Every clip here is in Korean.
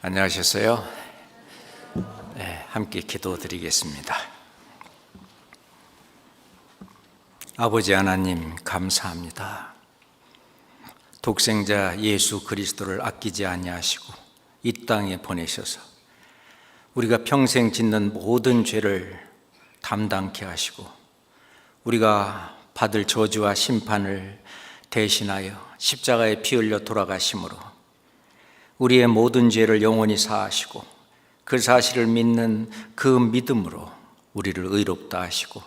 안녕하셨어요? 네, 함께 기도드리겠습니다. 아버지 하나님 감사합니다. 독생자 예수 그리스도를 아끼지 아니하시고 이 땅에 보내셔서 우리가 평생 짓는 모든 죄를 담당케 하시고 우리가 받을 저주와 심판을 대신하여 십자가에 피 흘려 돌아가심으로 우리의 모든 죄를 영원히 사하시고 그 사실을 믿는 그 믿음으로 우리를 의롭다 하시고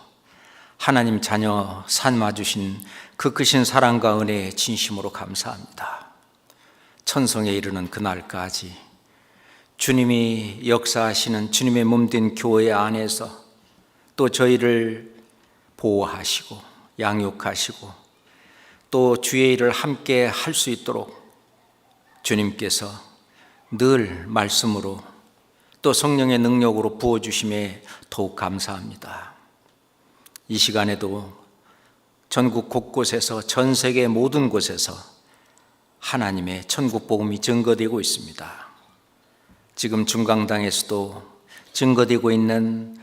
하나님 자녀 삼아주신 그 크신 사랑과 은혜에 진심으로 감사합니다. 천성에 이르는 그날까지 주님이 역사하시는 주님의 몸된 교회 안에서 또 저희를 보호하시고 양육하시고 또 주의 일을 함께 할 수 있도록 주님께서 늘 말씀으로 또 성령의 능력으로 부어주심에 더욱 감사합니다. 이 시간에도 전국 곳곳에서 전 세계 모든 곳에서 하나님의 천국 복음이 증거되고 있습니다. 지금 중강당에서도 증거되고 있는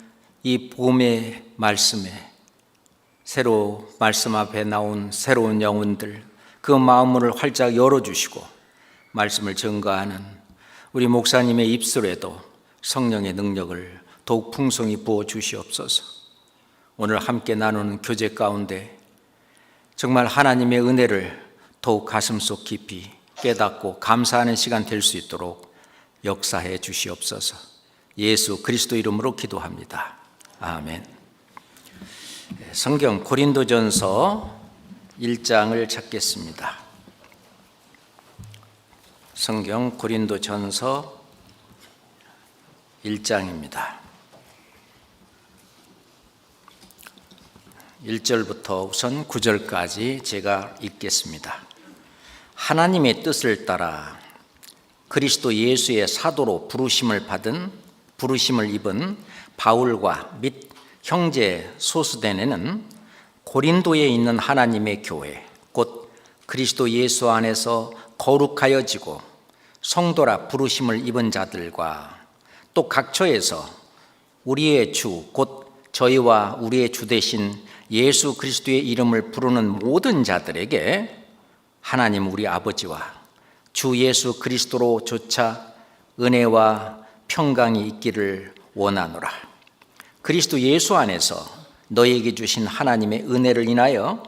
이 복음의 말씀에 새로 말씀 앞에 나온 새로운 영혼들 그 마음을 활짝 열어주시고 말씀을 증거하는 우리 목사님의 입술에도 성령의 능력을 더욱 풍성히 부어 주시옵소서. 오늘 함께 나누는 교제 가운데 정말 하나님의 은혜를 더욱 가슴속 깊이 깨닫고 감사하는 시간 될 수 있도록 역사해 주시옵소서. 예수 그리스도 이름으로 기도합니다. 아멘. 성경 고린도전서 1장을 찾겠습니다. 성경 고린도전서 1장입니다. 1절부터 우선 9절까지 제가 읽겠습니다. 하나님의 뜻을 따라 그리스도 예수의 사도로 부르심을 입은 바울과 및 형제 소스데네는 고린도에 있는 하나님의 교회 곧 그리스도 예수 안에서 거룩하여지고 성도라 부르심을 입은 자들과 또 각처에서 우리의 주 곧 저희와 우리의 주 되신 예수 그리스도의 이름을 부르는 모든 자들에게 하나님 우리 아버지와 주 예수 그리스도로 조차 은혜와 평강이 있기를 원하노라. 그리스도 예수 안에서 너희에게 주신 하나님의 은혜를 인하여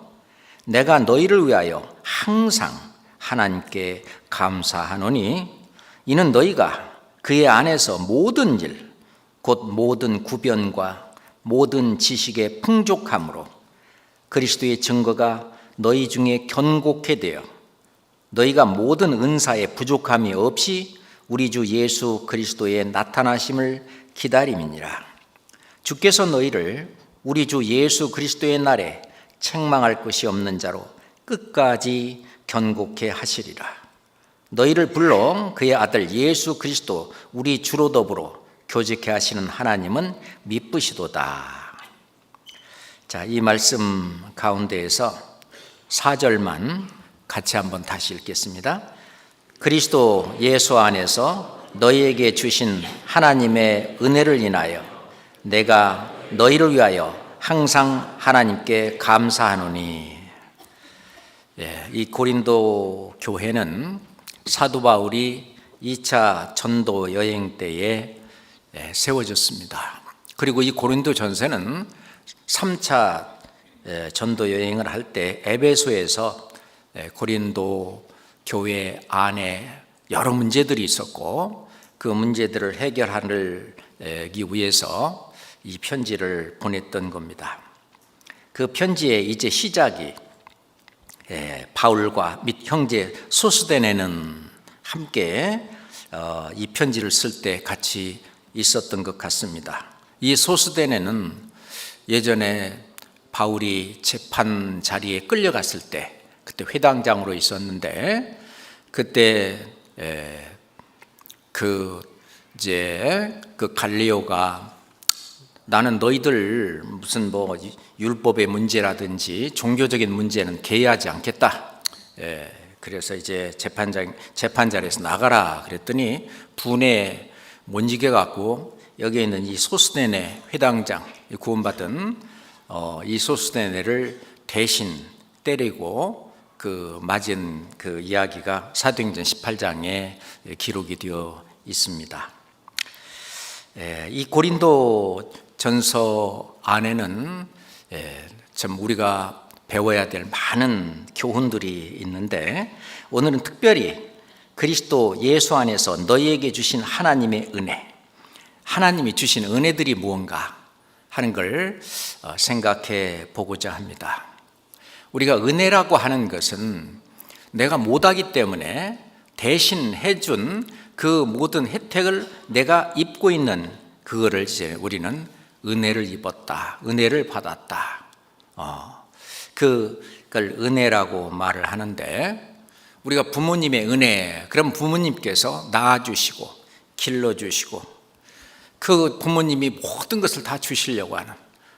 내가 너희를 위하여 항상 하나님께 감사하노니 이는 너희가 그의 안에서 모든 일 곧 모든 구변과 모든 지식의 풍족함으로 그리스도의 증거가 너희 중에 견고케 되어 너희가 모든 은사에 부족함이 없이 우리 주 예수 그리스도의 나타나심을 기다림이니라. 주께서 너희를 우리 주 예수 그리스도의 날에 책망할 것이 없는 자로 끝까지 견고케 하시리라. 너희를 불러 그의 아들 예수 그리스도 우리 주로 더불어 교직케 하시는 하나님은 미쁘시도다. 자, 이 말씀 가운데에서 4절만 같이 한번 다시 읽겠습니다. 그리스도 예수 안에서 너희에게 주신 하나님의 은혜를 인하여 내가 너희를 위하여 항상 하나님께 감사하노니. 이 고린도 교회는 사도 바울이 2차 전도 여행 때에 세워졌습니다. 그리고 이 고린도 전서는 3차 전도 여행을 할 때 에베소에서 고린도 교회 안에 여러 문제들이 있었고 그 문제들을 해결하기 위해서 이 편지를 보냈던 겁니다. 그 편지의 이제 시작이 바울과 및 형제 소스데네는 함께 이 편지를 쓸 때 같이 있었던 것 같습니다. 이 소스데네는 예전에 바울이 재판 자리에 끌려갔을 때 그때 회당장으로 있었는데 그때 그 갈리오가 나는 너희들 무슨 율법의 문제라든지 종교적인 문제는 개의하지 않겠다. 그래서 이제 재판자리에서 나가라 그랬더니 분에 못 이겨갖고 여기 있는 이 소스데네 회당장, 구원받은 이 소스데네를 대신 때리고 그 맞은 그 이야기가 사도행전 18장에 기록이 되어 있습니다. 이 고린도 전서 안에는 참 우리가 배워야 될 많은 교훈들이 있는데, 오늘은 특별히 그리스도 예수 안에서 너희에게 주신 하나님의 은혜, 하나님이 주신 은혜들이 무언가 하는 걸 생각해 보고자 합니다. 우리가 은혜라고 하는 것은 내가 못하기 때문에 대신 해준 그 모든 혜택을 내가 입고 있는 그거를 이제 우리는 은혜를 입었다, 은혜를 받았다, 그걸 은혜라고 말을 하는데, 우리가 부모님의 은혜, 그럼 부모님께서 낳아주시고 길러주시고 그 부모님이 모든 것을 다 주시려고 하는,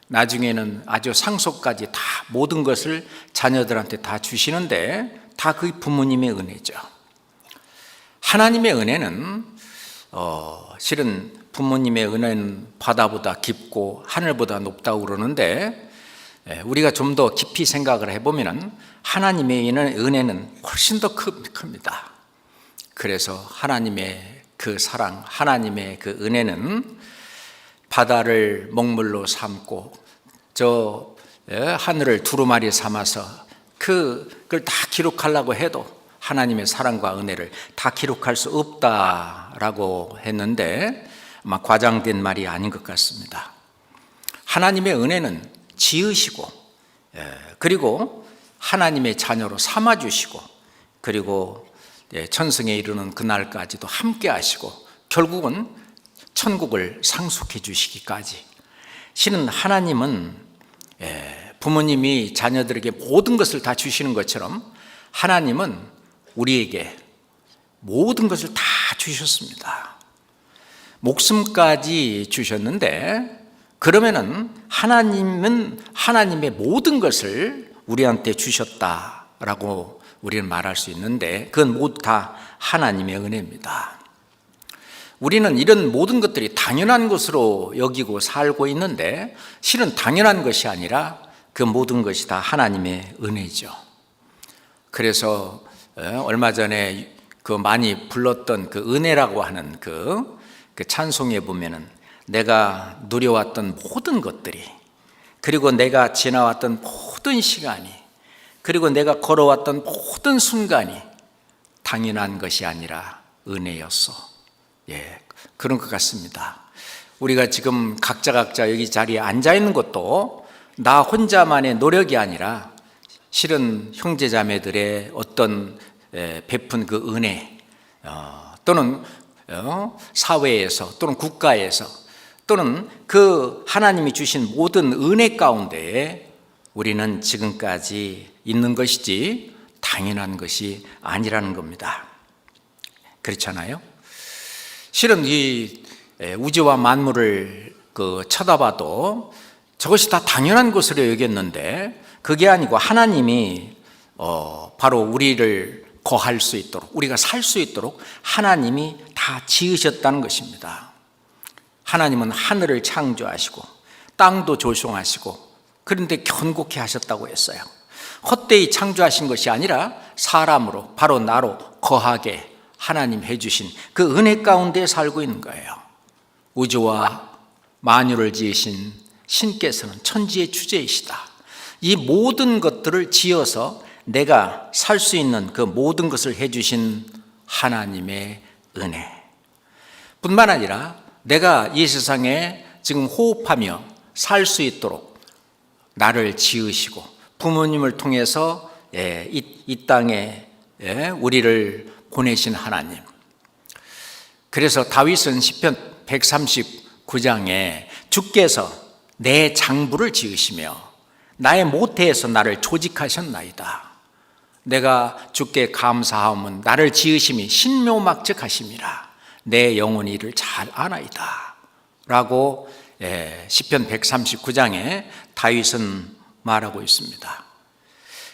나중에는 아주 상속까지 다 모든 것을 자녀들한테 다 주시는데 다 그 부모님의 은혜죠. 하나님의 은혜는 실은 부모님의 은혜는 바다보다 깊고 하늘보다 높다고 그러는데, 우리가 좀 더 깊이 생각을 해보면 하나님의 은혜는 훨씬 더 큽니다. 그래서 하나님의 그 사랑, 하나님의 그 은혜는 바다를 먹물로 삼고 저 하늘을 두루마리 삼아서 그걸 다 기록하려고 해도 하나님의 사랑과 은혜를 다 기록할 수 없다라고 했는데, 아마 과장된 말이 아닌 것 같습니다. 하나님의 은혜는 지으시고, 그리고 하나님의 자녀로 삼아주시고, 그리고 천승에 이르는 그날까지도 함께 하시고, 결국은 천국을 상속해 주시기까지. 실은 하나님은 부모님이 자녀들에게 모든 것을 다 주시는 것처럼 하나님은 우리에게 모든 것을 다 주셨습니다. 목숨까지 주셨는데, 그러면은 하나님은 하나님의 모든 것을 우리한테 주셨다라고 우리는 말할 수 있는데, 그건 모두 다 하나님의 은혜입니다. 우리는 이런 모든 것들이 당연한 것으로 여기고 살고 있는데, 실은 당연한 것이 아니라 그 모든 것이 다 하나님의 은혜죠. 그래서 얼마 전에 그 많이 불렀던 그 은혜라고 하는 그 찬송에 보면은 내가 누려왔던 모든 것들이, 그리고 내가 지나왔던 모든 시간이, 그리고 내가 걸어왔던 모든 순간이 당연한 것이 아니라 은혜였어. 그런 것 같습니다. 우리가 지금 각자 여기 자리에 앉아 있는 것도 나 혼자만의 노력이 아니라 실은 형제자매들의 어떤 베푼 그 은혜, 또는 사회에서, 또는 국가에서, 또는 그 하나님이 주신 모든 은혜 가운데에 우리는 지금까지 있는 것이지 당연한 것이 아니라는 겁니다. 그렇잖아요? 실은 이 우주와 만물을 쳐다봐도 저것이 다 당연한 것으로 여겼는데, 그게 아니고 하나님이 바로 우리를 거할 수 있도록, 우리가 살 수 있도록 하나님이 다 지으셨다는 것입니다. 하나님은 하늘을 창조하시고 땅도 조성하시고, 그런데 견고케 하셨다고 했어요. 헛되이 창조하신 것이 아니라 사람으로, 바로 나로 거하게 하나님 해주신 그 은혜 가운데 살고 있는 거예요. 우주와 만유를 지으신 신께서는 천지의 주제이시다. 이 모든 것들을 지어서 내가 살 수 있는 그 모든 것을 해주신 하나님의 은혜 뿐만 아니라, 내가 이 세상에 지금 호흡하며 살 수 있도록 나를 지으시고 부모님을 통해서 이 땅에 우리를 보내신 하나님. 그래서 다윗은 시편 139장에 주께서 내 장부를 지으시며 나의 모태에서 나를 조직하셨나이다. 내가 주께 감사함은 나를 지으심이 신묘막측하심이라. 내 영혼이 이를 잘 아나이다 라고 시편 139장에 다윗은 말하고 있습니다.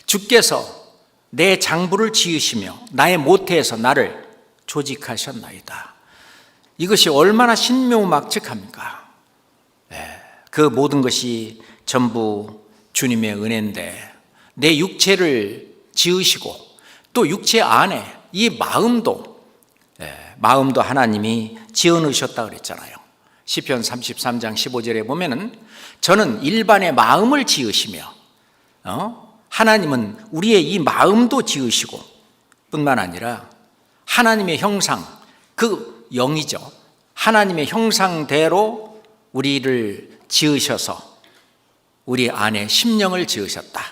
주께서 내 장부를 지으시며 나의 모태에서 나를 조직하셨나이다. 이것이 얼마나 신묘막측합니까? 그 모든 것이 전부 주님의 은혜인데 내 육체를 지으시고 또 육체 안에 이 마음도 하나님이 지어놓으셨다 그랬잖아요. 시편 33장 15절에 보면은 저는 일반의 마음을 지으시며 하나님은 우리의 이 마음도 지으시고 뿐만 아니라 하나님의 형상, 그 영이죠. 하나님의 형상대로 우리를 지으셔서 우리 안에 심령을 지으셨다.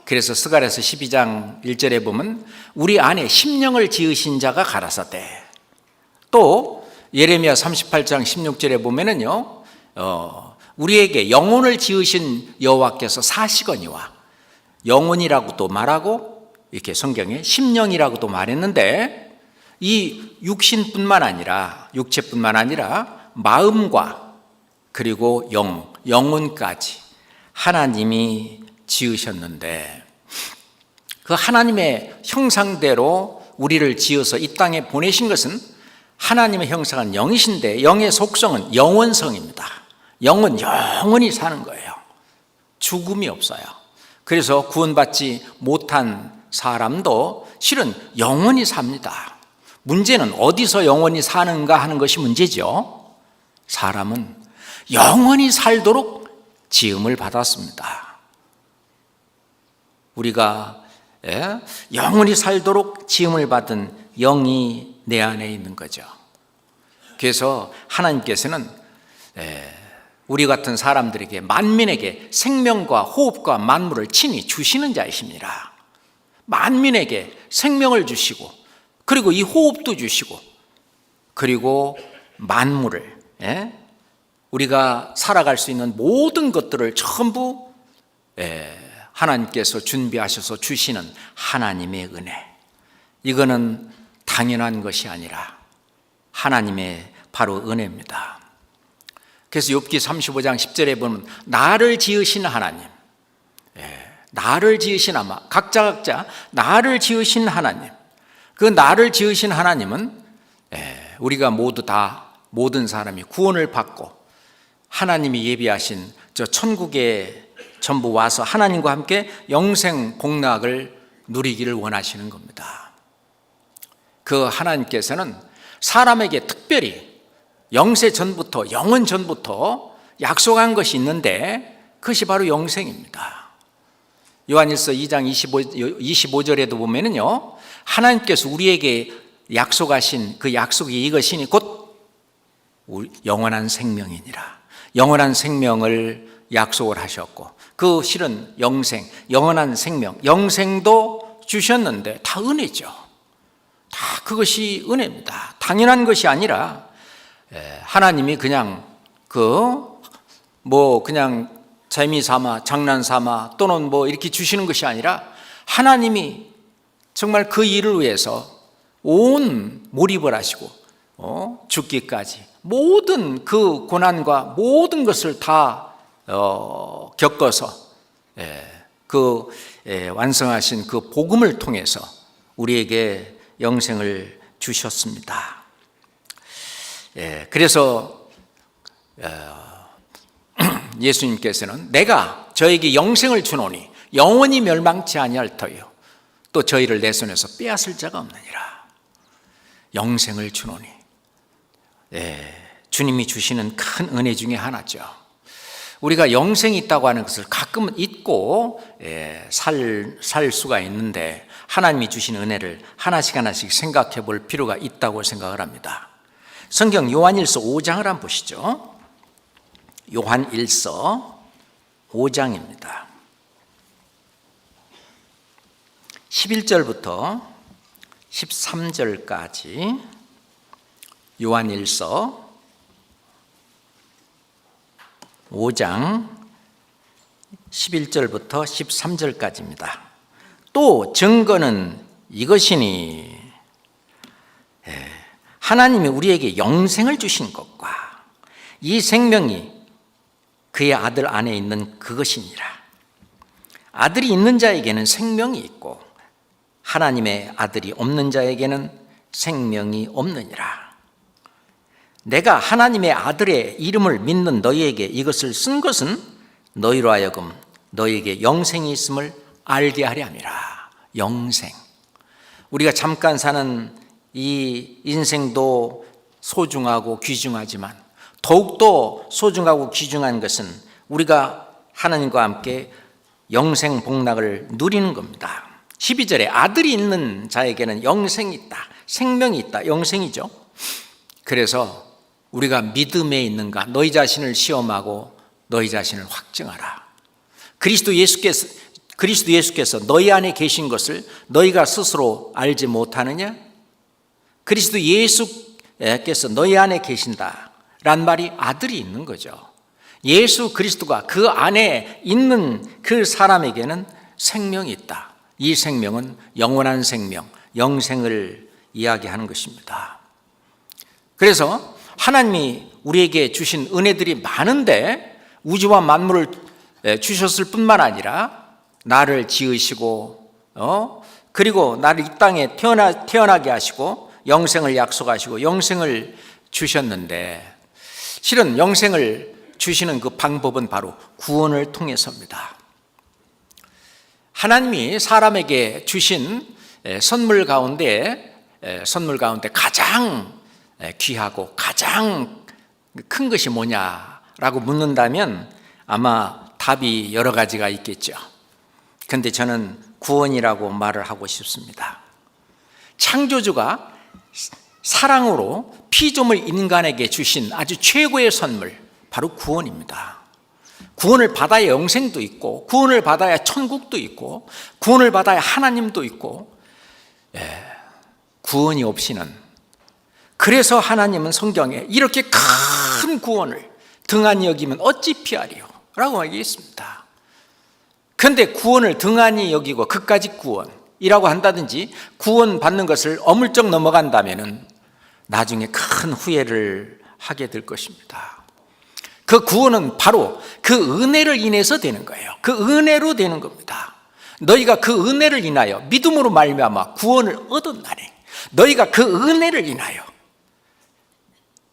그래서 스가랴서 12장 1절에 보면 우리 안에 심령을 지으신 자가 가라사대. 또 예레미야 38장 16절에 보면은요, 우리에게 영혼을 지으신 여호와께서 사시거니와, 영혼이라고도 말하고 이렇게 성경에 심령이라고도 말했는데 이 육신뿐만 아니라 육체뿐만 아니라 마음과 그리고 영혼까지 하나님이 지으셨는데 그 하나님의 형상대로 우리를 지어서 이 땅에 보내신 것은 하나님의 형상은 영이신데 영의 속성은 영원성입니다. 영은 영원히 사는 거예요. 죽음이 없어요. 그래서 구원받지 못한 사람도 실은 영원히 삽니다. 문제는 어디서 영원히 사는가 하는 것이 문제죠. 사람은 영원히 살도록 지음을 받았습니다. 우리가 영원히 살도록 지음을 받은 영이 내 안에 있는 거죠. 그래서 하나님께서는 우리 같은 사람들에게 만민에게 생명과 호흡과 만물을 친히 주시는 자이십니다. 만민에게 생명을 주시고 그리고 이 호흡도 주시고 그리고 만물을 우리가 살아갈 수 있는 모든 것들을 전부 하나님께서 준비하셔서 주시는 하나님의 은혜. 이거는 당연한 것이 아니라 하나님의 바로 은혜입니다. 그래서 욥기 35장 10절에 보면 나를 지으신 하나님, 나를 지으신 각자 나를 지으신 하나님, 그 나를 지으신 하나님은 우리가 모두 다 모든 사람이 구원을 받고 하나님이 예비하신 저 천국에 전부 와서 하나님과 함께 영생 복락을 누리기를 원하시는 겁니다. 그 하나님께서는 사람에게 특별히 영세 전부터 영원 전부터 약속한 것이 있는데 그것이 바로 영생입니다. 요한일서 2장 25절에도 보면은요, 하나님께서 우리에게 약속하신 그 약속이 이것이니 곧 영원한 생명이니라. 영원한 생명을 약속을 하셨고 그 실은 영생, 영원한 생명, 영생도 주셨는데 다 은혜죠. 다 그것이 은혜입니다. 당연한 것이 아니라 하나님이 그냥 그냥 재미삼아 장난삼아 또는 이렇게 주시는 것이 아니라 하나님이 정말 그 일을 위해서 온 몰입을 하시고 죽기까지 모든 그 고난과 모든 것을 다 겪어서 완성하신 그 복음을 통해서 우리에게 영생을 주셨습니다. 그래서 예수님께서는 내가 저에게 영생을 주노니 영원히 멸망치 아니할 터요 또 저희를 내 손에서 빼앗을 자가 없느니라. 영생을 주노니 주님이 주시는 큰 은혜 중에 하나죠. 우리가 영생이 있다고 하는 것을 가끔은 잊고 살 수가 있는데 하나님이 주신 은혜를 하나씩 생각해 볼 필요가 있다고 생각을 합니다. 성경 요한일서 5장을 한번 보시죠. 요한일서 5장입니다. 11절부터 13절까지 요한일서 5장 11절부터 13절까지입니다. 또 증거는 이것이니 하나님이 우리에게 영생을 주신 것과 이 생명이 그의 아들 안에 있는 그것이니라. 아들이 있는 자에게는 생명이 있고 하나님의 아들이 없는 자에게는 생명이 없느니라. 내가 하나님의 아들의 이름을 믿는 너희에게 이것을 쓴 것은 너희로 하여금 너희에게 영생이 있음을 알게 하려 함이라. 영생. 우리가 잠깐 사는 이 인생도 소중하고 귀중하지만 더욱더 소중하고 귀중한 것은 우리가 하나님과 함께 영생 복락을 누리는 겁니다. 12절에 아들이 있는 자에게는 영생이 있다, 생명이 있다, 영생이죠. 그래서 우리가 믿음에 있는가 너희 자신을 시험하고 너희 자신을 확증하라. 그리스도 예수께서 너희 안에 계신 것을 너희가 스스로 알지 못하느냐? 그리스도 예수께서 너희 안에 계신다란 말이 아들이 있는 거죠. 예수 그리스도가 그 안에 있는 그 사람에게는 생명이 있다. 이 생명은 영원한 생명, 영생을 이야기하는 것입니다. 그래서 하나님이 우리에게 주신 은혜들이 많은데 우주와 만물을 주셨을 뿐만 아니라 나를 지으시고 그리고 나를 이 땅에 태어나게 하시고 영생을 약속하시고 영생을 주셨는데 실은 영생을 주시는 그 방법은 바로 구원을 통해서입니다. 하나님이 사람에게 주신 선물 가운데 가장 귀하고 가장 큰 것이 뭐냐라고 묻는다면 아마 답이 여러 가지가 있겠죠. 그런데 저는 구원이라고 말을 하고 싶습니다. 창조주가 사랑으로 피조물 인간에게 주신 아주 최고의 선물, 바로 구원입니다. 구원을 받아야 영생도 있고 구원을 받아야 천국도 있고 구원을 받아야 하나님도 있고 구원이 없이는, 그래서 하나님은 성경에 이렇게 큰 구원을 등한히 여기면 어찌 피하리요? 라고 얘기했습니다. 그런데 구원을 등한히 여기고 그까짓 구원이라고 한다든지 구원 받는 것을 어물쩍 넘어간다면 나중에 큰 후회를 하게 될 것입니다. 그 구원은 바로 그 은혜를 인해서 되는 거예요. 그 은혜로 되는 겁니다. 너희가 그 은혜를 인하여 믿음으로 말미암아 구원을 얻었나니, 너희가 그 은혜를 인하여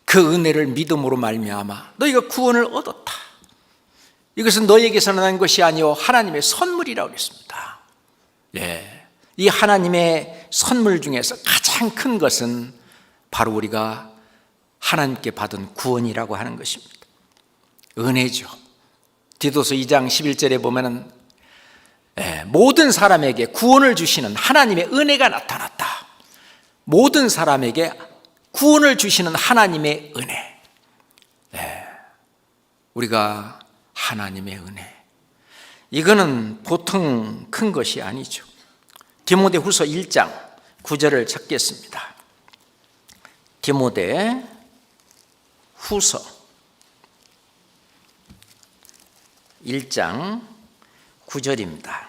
그 은혜를 믿음으로 말미암아 너희가 구원을 얻었다. 이것은 너희에게서 난 것이 아니요 하나님의 선물이라고 했습니다. 이 하나님의 선물 중에서 가장 큰 것은 바로 우리가 하나님께 받은 구원이라고 하는 것입니다. 은혜죠. 디도서 2장 11절에 보면은 모든 사람에게 구원을 주시는 하나님의 은혜가 나타났다. 모든 사람에게 구원을 주시는 하나님의 은혜. 우리가 하나님의 은혜, 이거는 보통 큰 것이 아니죠. 디모데후서 1장 9절을 찾겠습니다. 디모데후서 1장 9절입니다.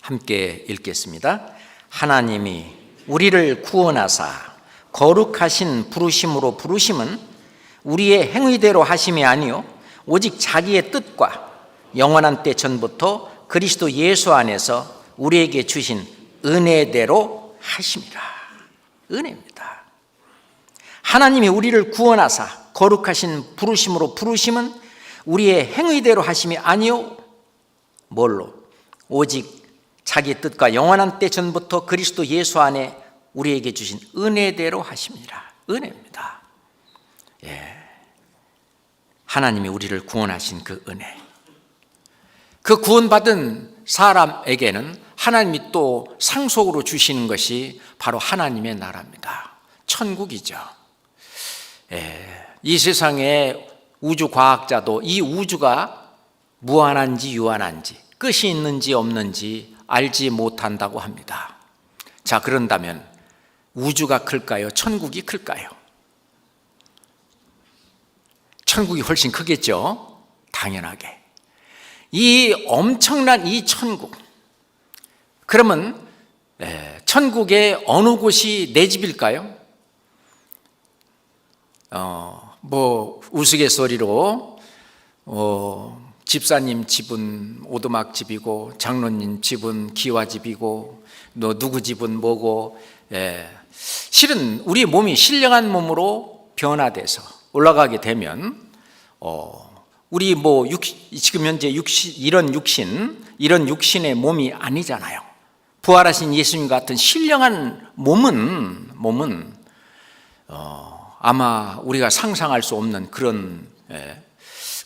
함께 읽겠습니다. 하나님이 우리를 구원하사 거룩하신 부르심으로 부르심은 우리의 행위대로 하심이 아니요 오직 자기의 뜻과 영원한 때 전부터 그리스도 예수 안에서 우리에게 주신 은혜대로 하심이라. 은혜입니다. 하나님이 우리를 구원하사 거룩하신 부르심으로 부르심은 우리의 행위대로 하심이 아니요 뭘로? 오직 자기 뜻과 영원한 때 전부터 그리스도 예수 안에 우리에게 주신 은혜대로 하심이라. 은혜입니다. 하나님이 우리를 구원하신 그 은혜, 그 구원받은 사람에게는 하나님이 또 상속으로 주시는 것이 바로 하나님의 나라입니다. 천국이죠. 이 세상의 우주과학자도 이 우주가 무한한지 유한한지, 끝이 있는지 없는지 알지 못한다고 합니다. 자, 그런다면 우주가 클까요? 천국이 클까요? 천국이 훨씬 크겠죠? 당연하게. 이 엄청난 이 천국, 그러면 천국의 어느 곳이 내 집일까요? 우스갯소리로 집사님 집은 오두막 집이고, 장로님 집은 기와집이고, 누구 집은 뭐고. 실은 우리 몸이 신령한 몸으로 변화돼서 올라가게 되면 우리 지금 현재 이런 육신의 몸이 아니잖아요. 부활하신 예수님 같은 신령한 몸은 아마 우리가 상상할 수 없는 그런.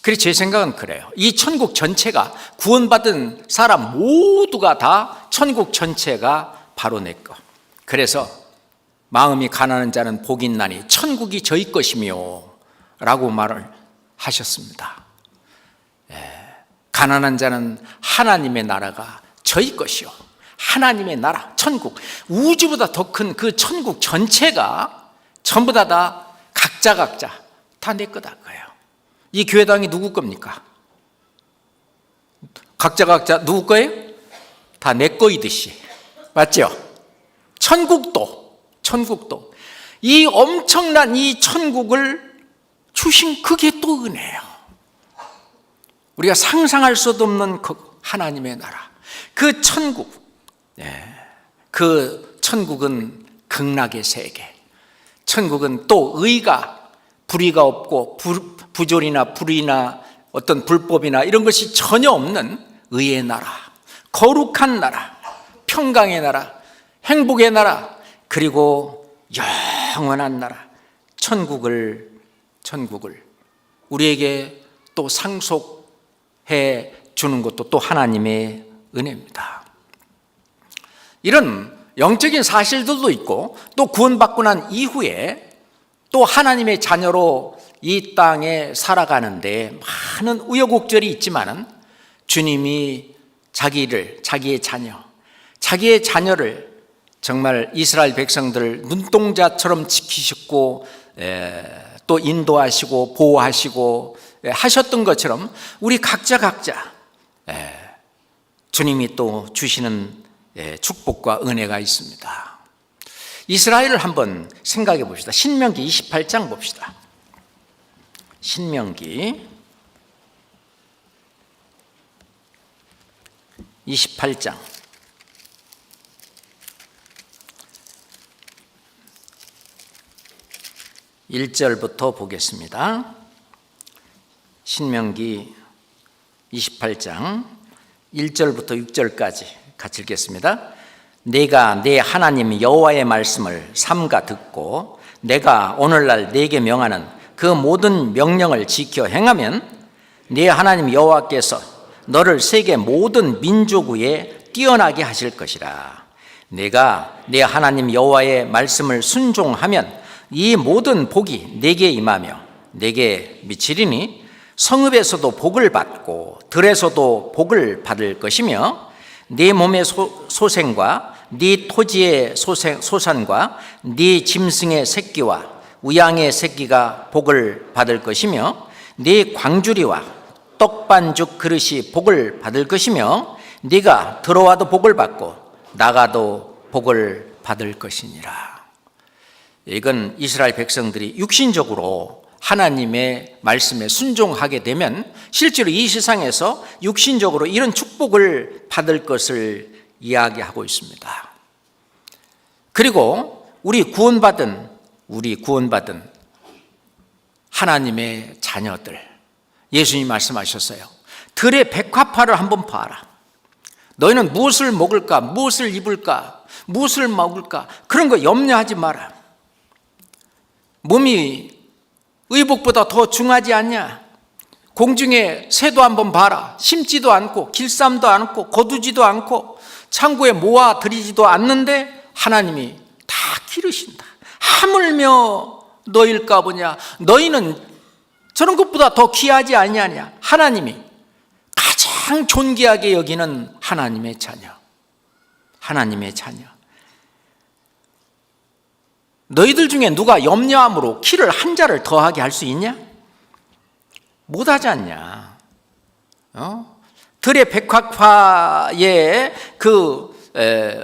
그래서 제 생각은 그래요. 이 천국 전체가, 구원받은 사람 모두가 다 천국 전체가 바로 내 거. 그래서 마음이 가난한 자는 복이 있나니 천국이 저희 것이며 라고 말을 하셨습니다. 가난한 자는 하나님의 나라가 저희 것이요, 하나님의 나라, 천국, 우주보다 더 큰 그 천국 전체가 전부 다 각자 다 내 거다 거예요. 이 교회당이 누구 겁니까? 각자 누구 거예요? 다 내 거이듯이. 맞죠? 천국도 이 엄청난 이 천국을 주신 그게 또 은혜예요. 우리가 상상할 수도 없는 그 하나님의 나라, 그 천국. 그 천국은 극락의 세계. 천국은 또 의가, 불의가 없고 부조리나 불의나 어떤 불법이나 이런 것이 전혀 없는 의의 나라, 거룩한 나라, 평강의 나라, 행복의 나라, 그리고 영원한 나라, 천국을 우리에게 또 상속해 주는 것도 또 하나님의 은혜입니다. 이런 영적인 사실들도 있고, 또 구원받고 난 이후에 또 하나님의 자녀로 이 땅에 살아가는데 많은 우여곡절이 있지만은 주님이 자기의 자녀를 정말 이스라엘 백성들을 눈동자처럼 지키셨고, 또 인도하시고 보호하시고 하셨던 것처럼 우리 각자 주님이 또 주시는 축복과 은혜가 있습니다. 이스라엘을 한번 생각해 봅시다. 신명기 28장 봅시다. 신명기 28장 1절부터 보겠습니다. 신명기 28장 1절부터 6절까지 같이 읽겠습니다. 내가 내 하나님 여호와의 말씀을 삼가 듣고 내가 오늘날 네게 명하는 그 모든 명령을 지켜 행하면 네 하나님 여호와께서 너를 세계 모든 민족 위에 뛰어나게 하실 것이라. 내가 네 하나님 여호와의 말씀을 순종하면 이 모든 복이 네게 임하며 네게 미치리니 성읍에서도 복을 받고 들에서도 복을 받을 것이며 네 몸의 소생과 네 토지의 소산과 네 짐승의 새끼와 우양의 새끼가 복을 받을 것이며 네 광주리와 떡반죽 그릇이 복을 받을 것이며 네가 들어와도 복을 받고 나가도 복을 받을 것이니라. 이건 이스라엘 백성들이 육신적으로 하나님의 말씀에 순종하게 되면 실제로 이 세상에서 육신적으로 이런 축복을 받을 것을 이야기하고 있습니다. 그리고 우리 구원받은 하나님의 자녀들, 예수님이 말씀하셨어요. 들의 백합화를 한번 봐라. 너희는 무엇을 먹을까, 무엇을 입을까, 무엇을 먹을까, 그런 거 염려하지 마라. 몸이 의복보다 더 중하지 않냐? 공중에 새도 한번 봐라. 심지도 않고 길쌈도 않고 거두지도 않고 창고에 모아 들이지도 않는데 하나님이 다 기르신다. 하물며 너희일까 보냐? 너희는 저런 것보다 더 귀하지 아니하냐? 하나님이 가장 존귀하게 여기는 하나님의 자녀. 너희들 중에 누가 염려함으로 키를 한 자를 더하게 할 수 있냐? 못하지 않냐? 들의 백합화의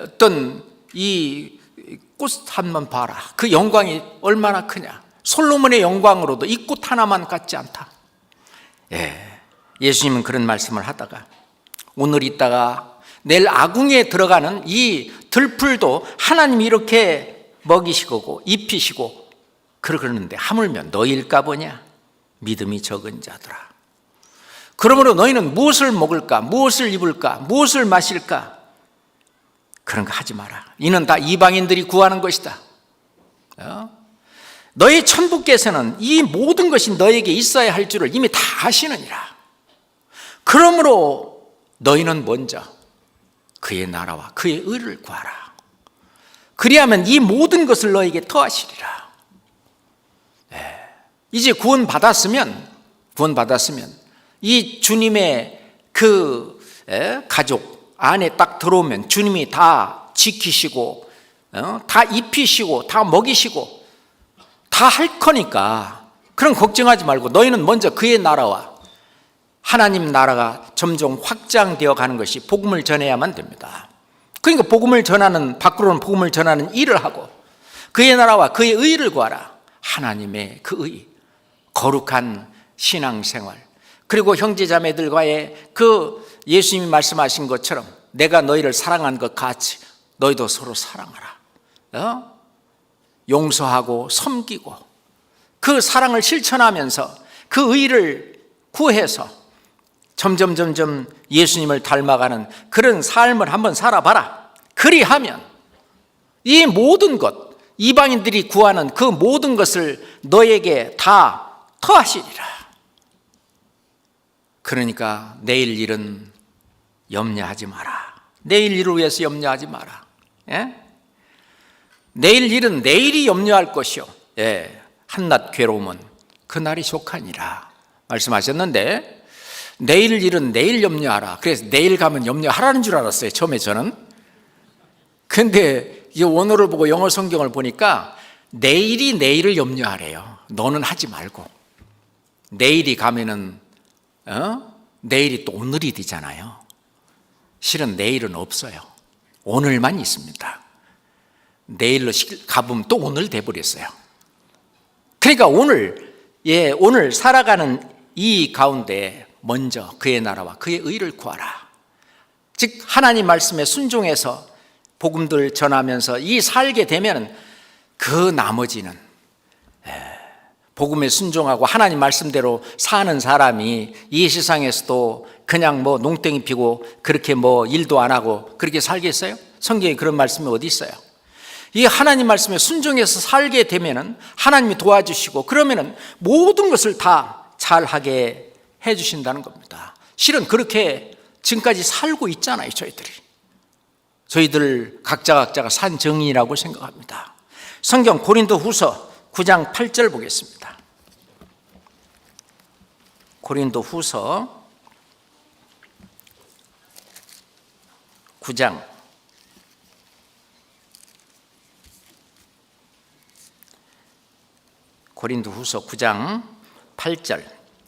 어떤 이 꽃 한번 봐라. 그 영광이 얼마나 크냐? 솔로몬의 영광으로도 이 꽃 하나만 같지 않다. 예수님은 그런 말씀을 하다가 오늘 있다가 내일 아궁이에 들어가는 이 들풀도 하나님이 이렇게 먹이시고 입히시고 그러는데 하물며 너희일까 보냐? 믿음이 적은 자들아. 그러므로 너희는 무엇을 먹을까? 무엇을 입을까? 무엇을 마실까? 그런 거 하지 마라. 이는 다 이방인들이 구하는 것이다. 너희 천부께서는 이 모든 것이 너에게 있어야 할 줄을 이미 다 아시느니라. 그러므로 너희는 먼저 그의 나라와 그의 의를 구하라. 그리하면 이 모든 것을 너에게 더하시리라. 이제 구원받았으면 이 주님의 그 가족 안에 딱 들어오면 주님이 다 지키시고 다 입히시고 다 먹이시고 다 할 거니까 그런 걱정하지 말고 너희는 먼저 그의 나라와 하나님 나라가 점점 확장되어 가는 것이 복음을 전해야만 됩니다. 그러니까 복음을 전하는, 밖으로는 복음을 전하는 일을 하고 그의 나라와 그의 의를 구하라. 하나님의 그 의, 거룩한 신앙생활, 그리고 형제자매들과의 그 예수님이 말씀하신 것처럼 내가 너희를 사랑한 것 같이 너희도 서로 사랑하라. 용서하고 섬기고 그 사랑을 실천하면서 그 의를 구해서 점점 예수님을 닮아가는 그런 삶을 한번 살아봐라. 그리하면 이 모든 것, 이방인들이 구하는 그 모든 것을 너에게 다 더하시리라. 그러니까 내일 일은 염려하지 마라. 내일 일을 위해서 염려하지 마라. 내일 일은 내일이 염려할 것이요, 한낱 괴로움은 그날이 족하니라 말씀하셨는데, 내일 일은 내일 염려하라. 그래서 내일 가면 염려하라는 줄 알았어요, 처음에 저는. 근데 이 원어를 보고 영어 성경을 보니까 내일이 내일을 염려하래요. 너는 하지 말고. 내일이 가면은 내일이 또 오늘이 되잖아요. 실은 내일은 없어요. 오늘만 있습니다. 내일로 가보면 또 오늘 돼버렸어요. 그러니까 오늘 살아가는 이 가운데 먼저 그의 나라와 그의 의를 구하라. 즉 하나님 말씀에 순종해서 복음들 전하면서 이 살게 되면 그 나머지는 복음에 순종하고 하나님 말씀대로 사는 사람이 이 세상에서도 그냥 농땡이 피고 그렇게 일도 안 하고 그렇게 살겠어요? 성경에 그런 말씀이 어디 있어요? 이 하나님 말씀에 순종해서 살게 되면은 하나님이 도와주시고 그러면은 모든 것을 다 잘하게 해주신다는 겁니다. 실은 그렇게 지금까지 살고 있잖아요. 저희들 각자가 산 정의라고 생각합니다. 성경 고린도후서 9장 8절 보겠습니다. 고린도후서 9장 8절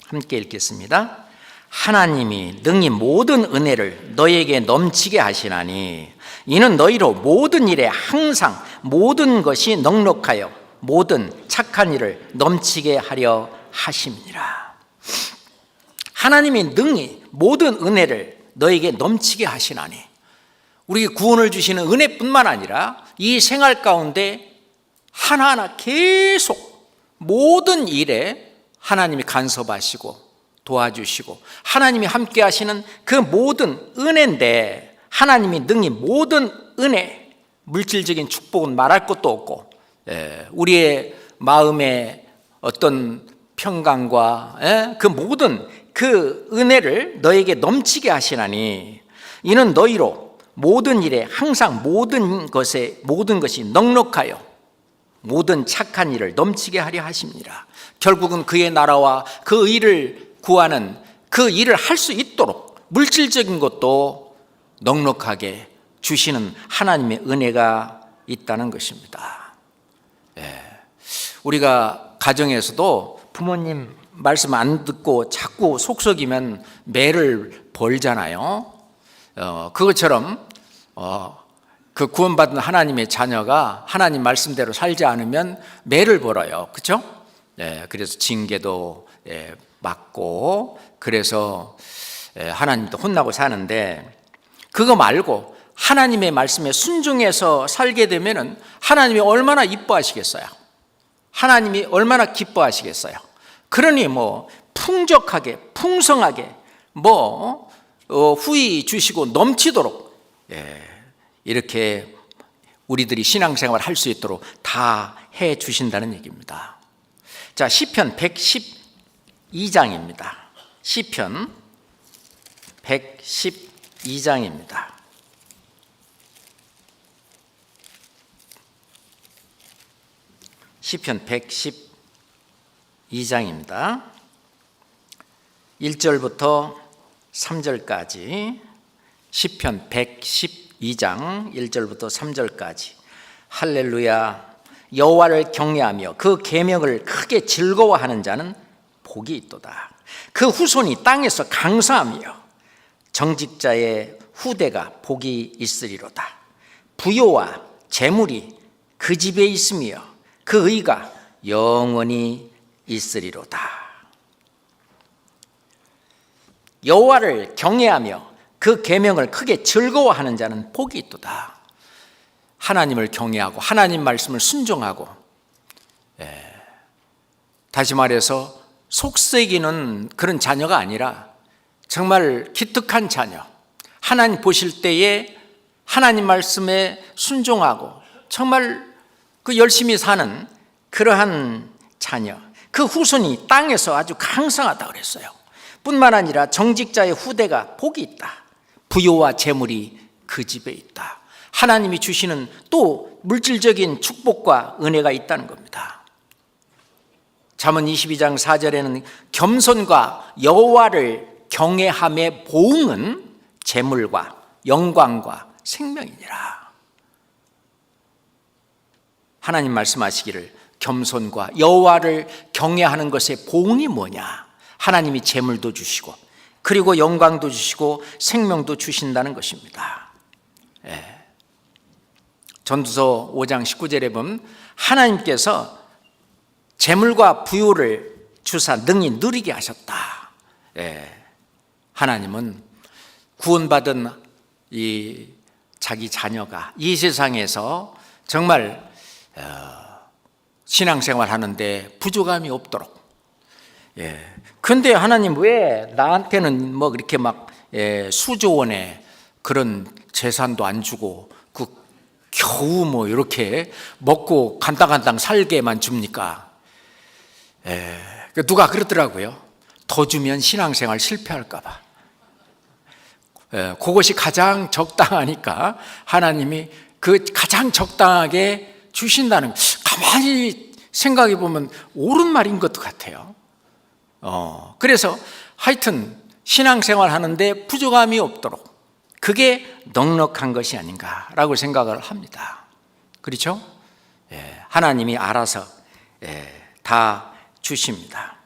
함께 읽겠습니다. 하나님이 능히 모든 은혜를 너에게 넘치게 하시나니 이는 너희로 모든 일에 항상 모든 것이 넉넉하여 모든 착한 일을 넘치게 하려 하심이니라. 하나님이 능히 모든 은혜를 너에게 넘치게 하시나니, 우리에게 구원을 주시는 은혜뿐만 아니라 이 생활 가운데 하나하나 계속 모든 일에 하나님이 간섭하시고 도와주시고 하나님이 함께 하시는 그 모든 은혜인데, 하나님이 능히 모든 은혜, 물질적인 축복은 말할 것도 없고 우리의 마음의 어떤 평강과 그 모든 그 은혜를 너에게 넘치게 하시나니 이는 너희로 모든 일에 항상 모든 것이 넉넉하여 모든 착한 일을 넘치게 하려 하십니다. 결국은 그의 나라와 그 의를 구하는 그 일을 할 수 있도록 물질적인 것도 넉넉하게 주시는 하나님의 은혜가 있다는 것입니다. 우리가 가정에서도 부모님 말씀 안 듣고 자꾸 속썩이면 매를 벌잖아요. 그것처럼 그 구원받은 하나님의 자녀가 하나님 말씀대로 살지 않으면 매를 벌어요. 그렇죠? 그래서 징계도 맞고 그래서 하나님도 혼나고 사는데, 그거 말고 하나님의 말씀에 순종해서 살게 되면은 하나님이 얼마나 이뻐하시겠어요? 하나님이 얼마나 기뻐하시겠어요? 그러니 뭐 풍족하게 풍성하게 후히 주시고 넘치도록 이렇게 우리들이 신앙생활 할 수 있도록 다 해 주신다는 얘기입니다. 자, 시편 112장입니다. 시편 112장입니다. 시편 112장입니다. 1절부터 3절까지, 시편 112장 1절부터 3절까지. 할렐루야. 여호와를 경외하며 그 계명을 크게 즐거워하는 자는 복이 있도다. 그 후손이 땅에서 강사하며 정직자의 후대가 복이 있으리로다. 부요와 재물이 그 집에 있으며 그 의가 영원히 있으리로다. 여호와를 경외하며 그 계명을 크게 즐거워하는 자는 복이 있도다. 하나님을 경외하고 하나님 말씀을 순종하고, 다시 말해서 속썩이는 그런 자녀가 아니라 정말 기특한 자녀, 하나님 보실 때에 하나님 말씀에 순종하고 정말 그 열심히 사는 그러한 자녀, 그 후손이 땅에서 아주 강성하다 그랬어요. 뿐만 아니라 정직자의 후대가 복이 있다. 부요와 재물이 그 집에 있다. 하나님이 주시는 또 물질적인 축복과 은혜가 있다는 겁니다. 잠언 22장 4절에는 겸손과 여호와를 경외함의 보응은 재물과 영광과 생명이니라. 하나님 말씀하시기를 겸손과 여호와를 경외하는 것의 보응이 뭐냐? 하나님이 재물도 주시고 그리고 영광도 주시고 생명도 주신다는 것입니다. 전도서 5장 19절에 보면 하나님께서 재물과 부요를 주사 능히 누리게 하셨다. 하나님은 구원받은 이 자기 자녀가 이 세상에서 정말 신앙생활 하는데 부족함이 없도록. 근데 하나님 왜 나한테는 뭐 그렇게 막 수조 원의 그런 재산도 안 주고 겨우 뭐 이렇게 먹고 간당간당 살게만 줍니까? 누가 그러더라고요. 더 주면 신앙생활 실패할까 봐. 그것이 가장 적당하니까 하나님이 그 가장 적당하게 주신다는, 가만히 생각해 보면 옳은 말인 것 같아요. 그래서 하여튼 신앙생활 하는데 부족함이 없도록, 그게 넉넉한 것이 아닌가라고 생각을 합니다. 그렇죠? 하나님이 알아서 다 주십니다.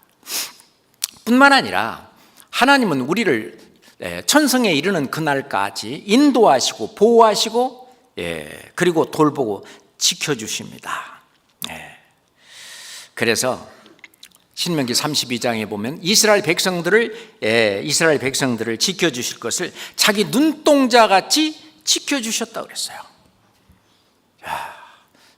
뿐만 아니라 하나님은 우리를 천성에 이르는 그날까지 인도하시고 보호하시고 그리고 돌보고 지켜주십니다. 그래서 신명기 32장에 보면 이스라엘 백성들을 지켜주실 것을 자기 눈동자같이 지켜주셨다고 그랬어요.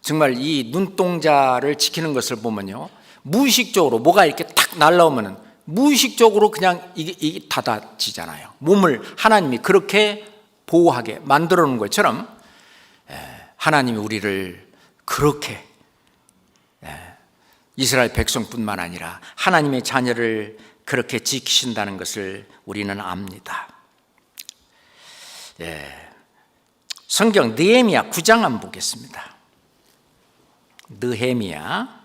정말 이 눈동자를 지키는 것을 보면요, 무의식적으로 뭐가 이렇게 탁 날라오면 무의식적으로 그냥 이게 닫아지잖아요. 몸을 하나님이 그렇게 보호하게 만들어 놓은 것처럼 하나님이 우리를 그렇게 이스라엘 백성뿐만 아니라 하나님의 자녀를 그렇게 지키신다는 것을 우리는 압니다. 성경 느헤미야 9장 한번 보겠습니다. 느헤미야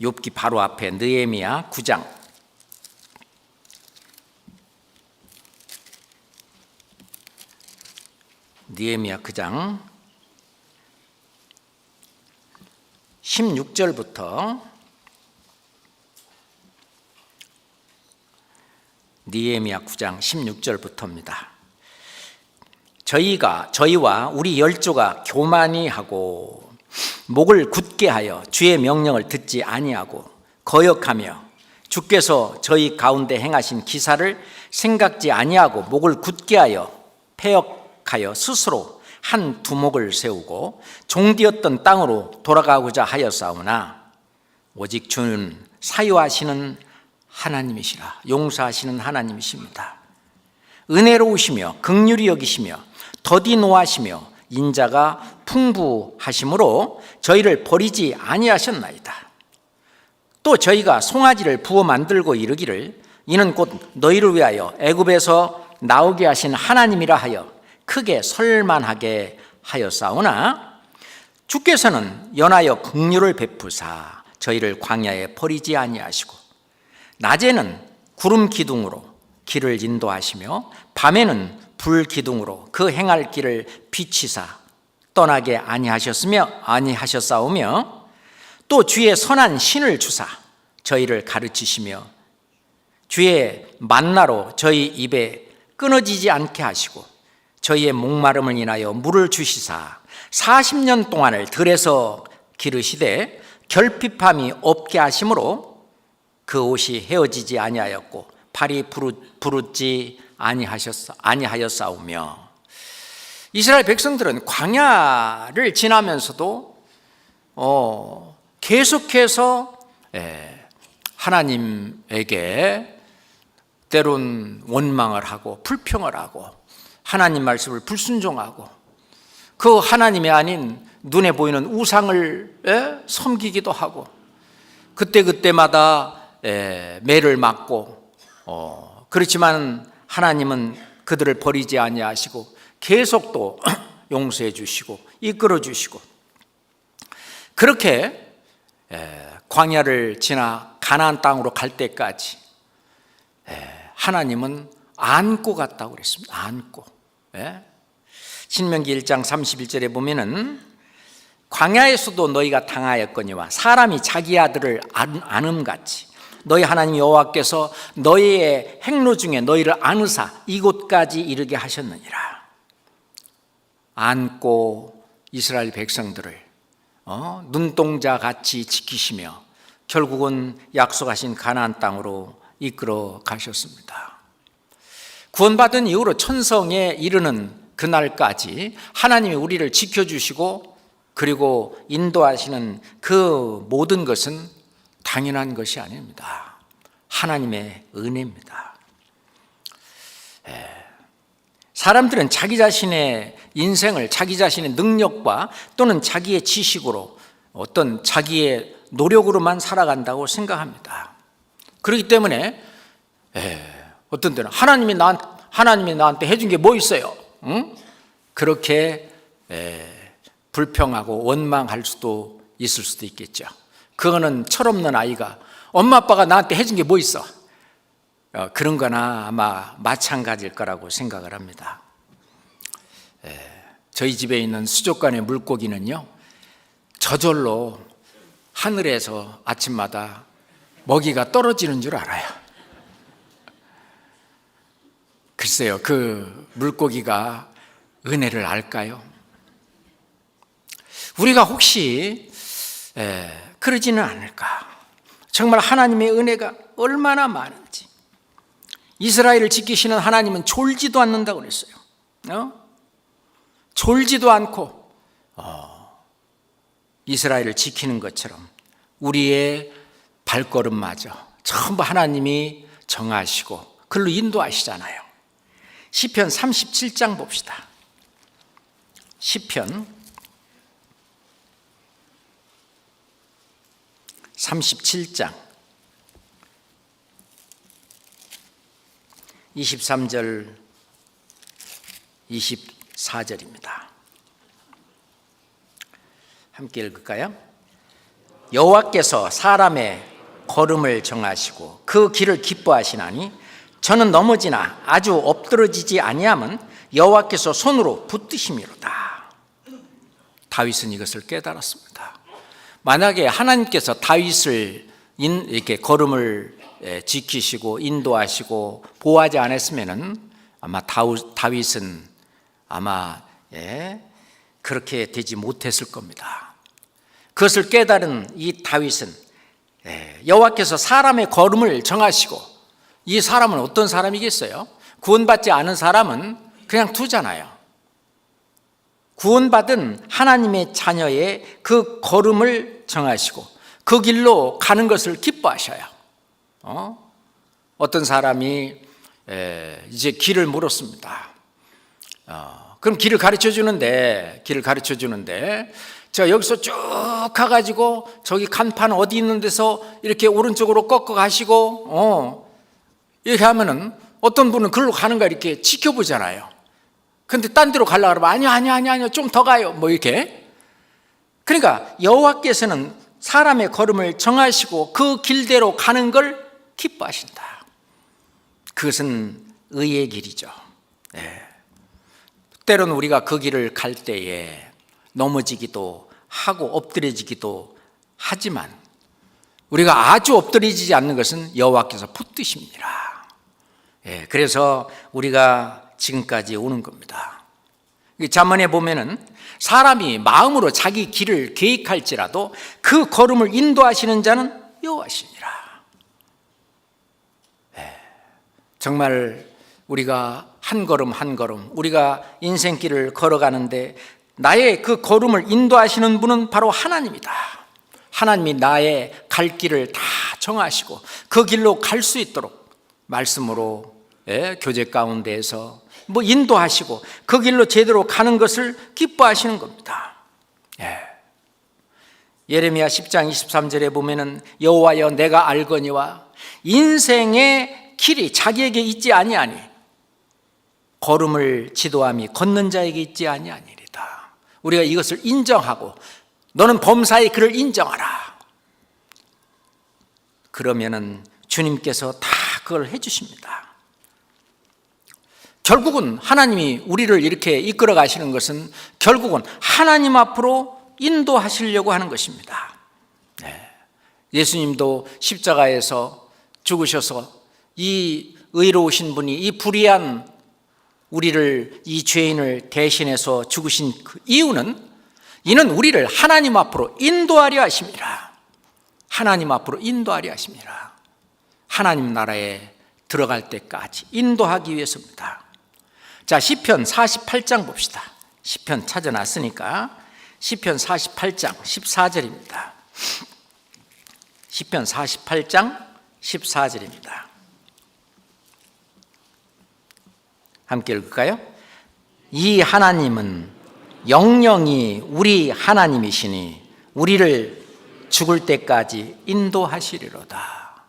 욥기 바로 앞에 느헤미야 9장 느헤미야 9장 16절부터 느헤미야 9장 16절부터입니다. 저희와 우리 열조가 교만히 하고 목을 굳게 하여 주의 명령을 듣지 아니하고 거역하며 주께서 저희 가운데 행하신 기사를 생각지 아니하고 목을 굳게 하여 패역하여 스스로 한 두목을 세우고 종되었던 땅으로 돌아가고자 하였사오나 오직 주는 사유하시는 하나님이시라. 용서하시는 하나님이십니다. 은혜로우시며 긍휼히 여기시며 더디 노하시며 인자가 풍부하심으로 저희를 버리지 아니하셨나이다. 또 저희가 송아지를 부어 만들고 이르기를 이는 곧 너희를 위하여 애굽에서 나오게 하신 하나님이라 하여 크게 설만하게 하였사오나 주께서는 연하여 긍휼을 베푸사 저희를 광야에 버리지 아니하시고 낮에는 구름 기둥으로 길을 인도하시며 밤에는 불 기둥으로 그 행할 길을 비치사 떠나게 아니하셨사오며 또 주의 선한 신을 주사 저희를 가르치시며 주의 만나로 저희 입에 끊어지지 않게 하시고 저희의 목마름을 인하여 물을 주시사 40년 동안을 들에서 기르시되 결핍함이 없게 하심으로 그 옷이 헤어지지 아니하였고 발이 부르지 아니하였사오며 이스라엘 백성들은 광야를 지나면서도 계속해서 하나님에게 때론 원망을 하고 불평을 하고 하나님 말씀을 불순종하고 그 하나님이 아닌 눈에 보이는 우상을 섬기기도 하고 그때마다 매를 맞고 그렇지만 하나님은 그들을 버리지 아니하시고 계속 또 용서해 주시고 이끌어 주시고 그렇게 광야를 지나 가나안 땅으로 갈 때까지 하나님은 안고 갔다고 그랬습니다. 안고. 신명기 1장 31절에 보면은 광야에서도 너희가 당하였거니와 사람이 자기 아들을 안음같이 너희 하나님 여호와께서 너희의 행로 중에 너희를 안으사 이곳까지 이르게 하셨느니라. 안고 이스라엘 백성들을 눈동자 같이 지키시며 결국은 약속하신 가나안 땅으로 이끌어 가셨습니다. 구원받은 이후로 천성에 이르는 그날까지 하나님이 우리를 지켜주시고 그리고 인도하시는 그 모든 것은 당연한 것이 아닙니다. 하나님의 은혜입니다. 사람들은 자기 자신의 인생을 자기 자신의 능력과 또는 자기의 지식으로 어떤 자기의 노력으로만 살아간다고 생각합니다. 그렇기 때문에 어떤 때는 하나님이 나한테 해준 게 뭐 있어요? 응? 그렇게 불평하고 원망할 수도 있을 수도 있겠죠. 그거는 철없는 아이가 엄마 아빠가 나한테 해준 게 뭐 있어? 그런 거나 아마 마찬가지일 거라고 생각을 합니다. 저희 집에 있는 수족관의 물고기는요 저절로 하늘에서 아침마다 먹이가 떨어지는 줄 알아요. 글쎄요, 그 물고기가 은혜를 알까요? 우리가 혹시 그러지는 않을까? 정말 하나님의 은혜가 얼마나 많은지. 이스라엘을 지키시는 하나님은 졸지도 않는다고 그랬어요. 졸지도 않고 이스라엘을 지키는 것처럼 우리의 발걸음마저 전부 하나님이 정하시고 그걸로 인도하시잖아요. 시편 37장 봅시다. 시편 37장 23절 24절입니다. 함께 읽을까요? 여호와께서 사람의 걸음을 정하시고 그 길을 기뻐하시나니 저는 넘어지나 아주 엎드러지지 아니함은 여호와께서 손으로 붙드심이로다. 다윗은 이것을 깨달았습니다. 만약에 하나님께서 다윗을 이렇게 걸음을 지키시고 인도하시고 보호하지 않았으면은 아마 다윗은 아마 그렇게 되지 못했을 겁니다. 그것을 깨달은 이 다윗은 여호와께서 사람의 걸음을 정하시고, 이 사람은 어떤 사람이겠어요? 구원받지 않은 사람은 그냥 두잖아요. 구원받은 하나님의 자녀의 그 걸음을 정하시고 그 길로 가는 것을 기뻐하셔요. 어떤 사람이 이제 길을 물었습니다. 그럼 길을 가르쳐 주는데 자, 여기서 쭉 가가지고 저기 간판 어디 있는 데서 이렇게 오른쪽으로 꺾어 가시고 이렇게 하면은 어떤 분은 글로 가는 거 이렇게 지켜보잖아요. 근데 딴 데로 가려고 그러면 아니요 좀 더 가요 뭐 이렇게. 그러니까 여호와께서는 사람의 걸음을 정하시고 그 길대로 가는 걸 기뻐하신다. 그것은 의의 길이죠. 때로는 우리가 그 길을 갈 때에 넘어지기도 하고 엎드려지기도 하지만 우리가 아주 엎드려지지 않는 것은 여호와께서 붙드십니다. 그래서 우리가 지금까지 오는 겁니다. 잠언에 보면은 사람이 마음으로 자기 길을 계획할지라도 그 걸음을 인도하시는 자는 여호와시니라. 정말 우리가 한 걸음 한 걸음 우리가 인생길을 걸어가는데 나의 그 걸음을 인도하시는 분은 바로 하나님이다. 하나님이 나의 갈 길을 다 정하시고 그 길로 갈 수 있도록 말씀으로 교제 가운데에서 인도하시고 그 길로 제대로 가는 것을 기뻐하시는 겁니다. 예레미야 10장 23절에 보면은 여호와여 내가 알거니와 인생의 길이 자기에게 있지 아니하니 걸음을 지도함이 걷는 자에게 있지 아니하니이다. 우리가 이것을 인정하고 너는 범사의 그를 인정하라. 그러면은 주님께서 다 그걸 해주십니다. 결국은 하나님이 우리를 이렇게 이끌어 가시는 것은 결국은 하나님 앞으로 인도하시려고 하는 것입니다. 예수님도 십자가에서 죽으셔서 이 의로우신 분이 이 불의한 우리를 이 죄인을 대신해서 죽으신 그 이유는 이는 우리를 하나님 앞으로 인도하려 하십니다. 하나님 앞으로 인도하려 하십니다. 하나님 나라에 들어갈 때까지 인도하기 위해서입니다. 자, 시편 48장 봅시다. 시편 찾아놨으니까 시편 48장 14절입니다. 시편 48장 14절입니다. 함께 읽을까요? 이 하나님은 영영이 우리 하나님이시니 우리를 죽을 때까지 인도하시리로다.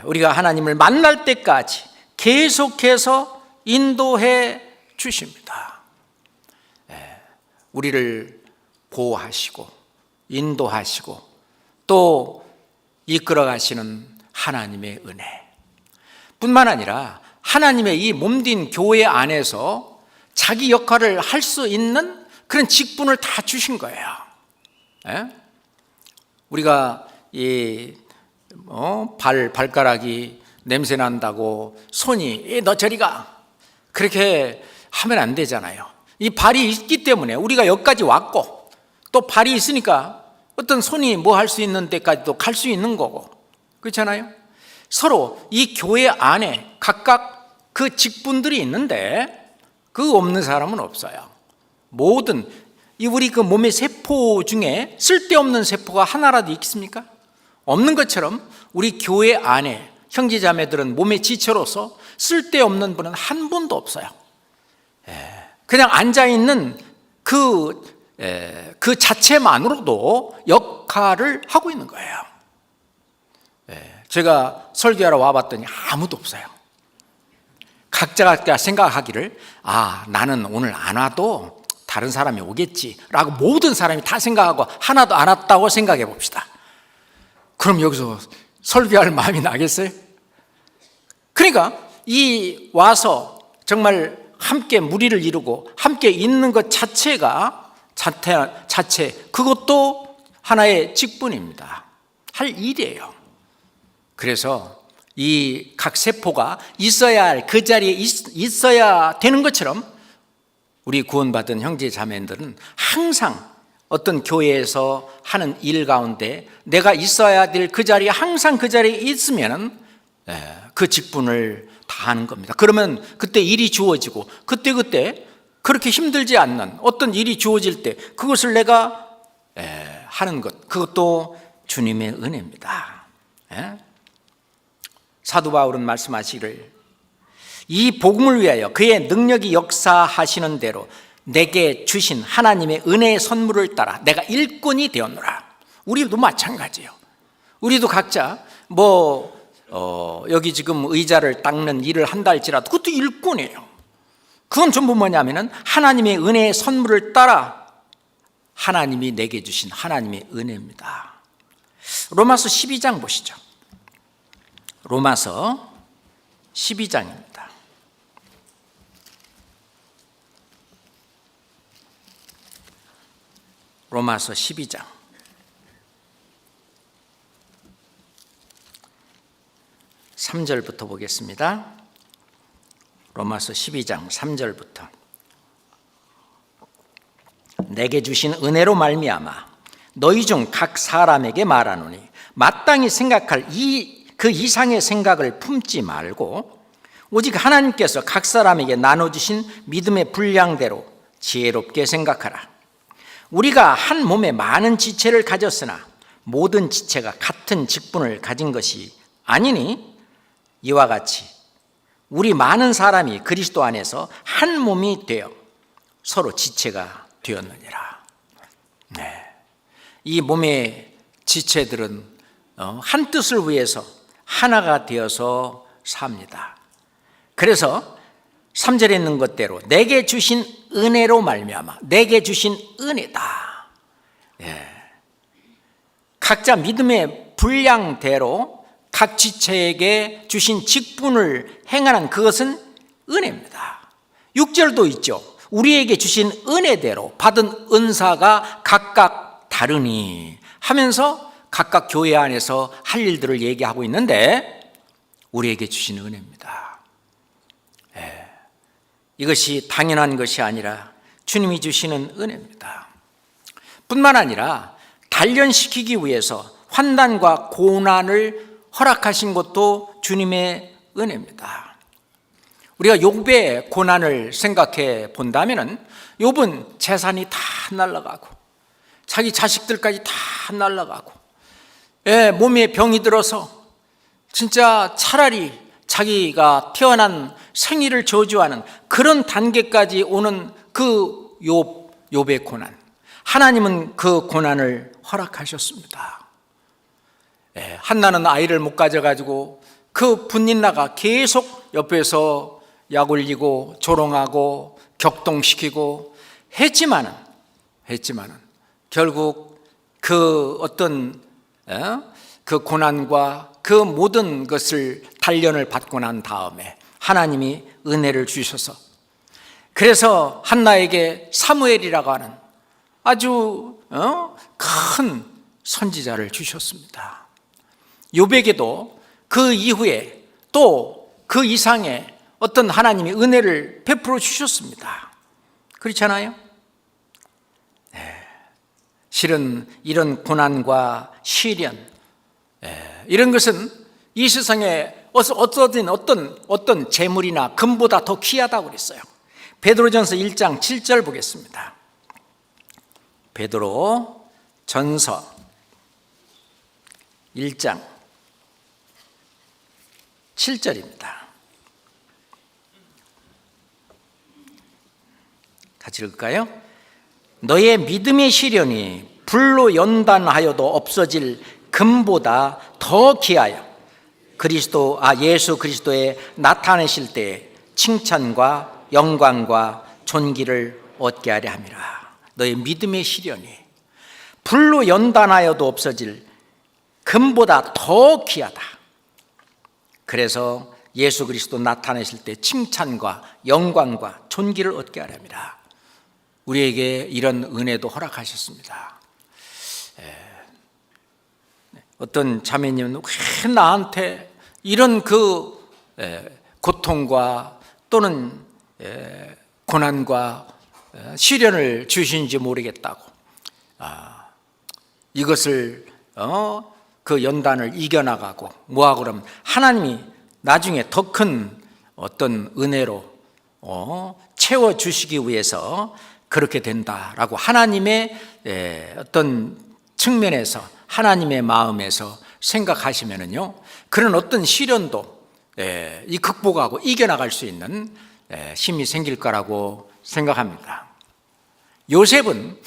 우리가 하나님을 만날 때까지 계속해서 인도해 주십니다. 우리를 보호하시고 인도하시고 또 이끌어 가시는 하나님의 은혜 뿐만 아니라 하나님의 이 몸된 교회 안에서 자기 역할을 할 수 있는 그런 직분을 다 주신 거예요. 우리가 이 발가락이 냄새 난다고 손이 너 저리 가 그렇게 하면 안 되잖아요. 이 발이 있기 때문에 우리가 여기까지 왔고 또 발이 있으니까 어떤 손이 뭐 할 수 있는 데까지도 갈 수 있는 거고 그렇잖아요. 서로 이 교회 안에 각각 그 직분들이 있는데 그 없는 사람은 없어요. 모든 우리 그 몸의 세포 중에 쓸데없는 세포가 하나라도 있습니까? 없는 것처럼 우리 교회 안에 형제자매들은 몸의 지체로서 쓸데없는 분은 한 분도 없어요. 그냥 앉아있는 그 자체만으로도 역할을 하고 있는 거예요. 제가 설교하러 와봤더니 아무도 없어요. 각자가 생각하기를 나는 오늘 안 와도 다른 사람이 오겠지라고 모든 사람이 다 생각하고 하나도 안 왔다고 생각해 봅시다. 그럼 여기서 설교할 마음이 나겠어요? 그러니까 이 와서 정말 함께 무리를 이루고 함께 있는 것 자체가 그것도 하나의 직분입니다. 할 일이에요. 그래서 이 각 세포가 있어야 할 그 자리에 있어야 되는 것처럼 우리 구원받은 형제 자매들은 항상 어떤 교회에서 하는 일 가운데 내가 있어야 될 그 자리에 항상 그 자리에 있으면 그 직분을 다 하는 겁니다. 그러면 그때 일이 주어지고 그때 그렇게 힘들지 않는 어떤 일이 주어질 때 그것을 내가 하는 것, 그것도 주님의 은혜입니다. 사도 바울은 말씀하시기를 이 복음을 위하여 그의 능력이 역사하시는 대로 내게 주신 하나님의 은혜의 선물을 따라 내가 일꾼이 되었노라. 우리도 마찬가지예요. 우리도 각자 여기 지금 의자를 닦는 일을 한다 할지라도 그것도 일꾼이에요. 그건 전부 뭐냐면은 하나님의 은혜의 선물을 따라 하나님이 내게 주신 하나님의 은혜입니다. 로마서 12장 보시죠. 로마서 12장입니다. 로마서 12장 3절부터 보겠습니다. 로마서 12장 3절부터 내게 주신 은혜로 말미암아 너희 중 각 사람에게 말하노니 마땅히 생각할 그 이상의 생각을 품지 말고 오직 하나님께서 각 사람에게 나눠주신 믿음의 분량대로 지혜롭게 생각하라. 우리가 한 몸에 많은 지체를 가졌으나 모든 지체가 같은 직분을 가진 것이 아니니 이와 같이 우리 많은 사람이 그리스도 안에서 한 몸이 되어 서로 지체가 되었느니라. 이 몸의 지체들은 한 뜻을 위해서 하나가 되어서 삽니다. 그래서 3절에 있는 것대로 내게 주신 은혜로 말미암아 내게 주신 은혜다. 각자 믿음의 분량대로 각 지체에게 주신 직분을 행하는 그것은 은혜입니다. 6절도 있죠. 우리에게 주신 은혜대로 받은 은사가 각각 다르니 하면서 각각 교회 안에서 할 일들을 얘기하고 있는데 우리에게 주신 은혜입니다. 이것이 당연한 것이 아니라 주님이 주시는 은혜입니다. 뿐만 아니라 단련시키기 위해서 환난과 고난을 허락하신 것도 주님의 은혜입니다. 우리가 욥의 고난을 생각해 본다면 욥은 재산이 다 날아가고 자기 자식들까지 다 날아가고 몸에 병이 들어서 진짜 차라리 자기가 태어난 생일을 저주하는 그런 단계까지 오는 그 욥의 고난, 하나님은 그 고난을 허락하셨습니다. 한나는 아이를 못 가져가지고 그 분린나가 계속 옆에서 약 올리고 조롱하고 격동시키고 했지만은 결국 그 어떤 그 고난과 그 모든 것을 단련을 받고 난 다음에 하나님이 은혜를 주셔서 그래서 한나에게 사무엘이라고 하는 아주 큰 선지자를 주셨습니다. 욥에게도 그 이후에 또 그 이상의 어떤 하나님이 은혜를 베풀어 주셨습니다. 그렇잖아요? 실은 이런 고난과 시련 이런 것은 이 세상에 어떤 재물이나 금보다 더 귀하다고 그랬어요. 베드로전서 1장 7절 보겠습니다. 베드로전서 1장 7절입니다. 같이 읽을까요? 너의 믿음의 시련이 불로 연단하여도 없어질 금보다 더 귀하여 예수 그리스도에 나타내실 때에 칭찬과 영광과 존귀를 얻게 하려 함이라. 너의 믿음의 시련이 불로 연단하여도 없어질 금보다 더 귀하다. 그래서 예수 그리스도 나타내실 때 칭찬과 영광과 존귀를 얻게 하려 함이라. 우리에게 이런 은혜도 허락하셨습니다. 어떤 자매님은 왜 나한테 이런 고통과 또는 고난과 시련을 주시는지 모르겠다고 이것을 그 연단을 이겨나가고 뭐하고 그러면 하나님이 나중에 더 큰 어떤 은혜로 채워주시기 위해서 그렇게 된다라고 하나님의 어떤 측면에서 하나님의 마음에서 생각하시면은요, 그런 어떤 시련도 이 극복하고 이겨나갈 수 있는 힘이 생길 거라고 생각합니다. 요셉은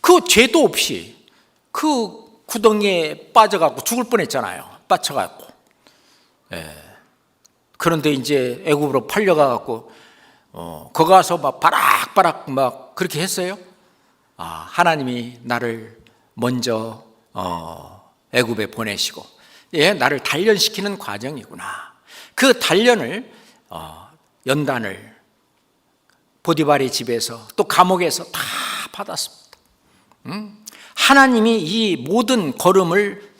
그 죄도 없이 그 구덩이에 빠져갖고 죽을 뻔했잖아요. 빠쳐갖고. 그런데 이제 애굽으로 팔려가갖고 거기 가서 막 바락바락 막 그렇게 했어요. 하나님이 나를 먼저 애굽에 보내시고 나를 단련시키는 과정이구나. 그 단련을 연단을 보디발의 집에서 또 감옥에서 다 받았습니다. 하나님이 이 모든 걸음을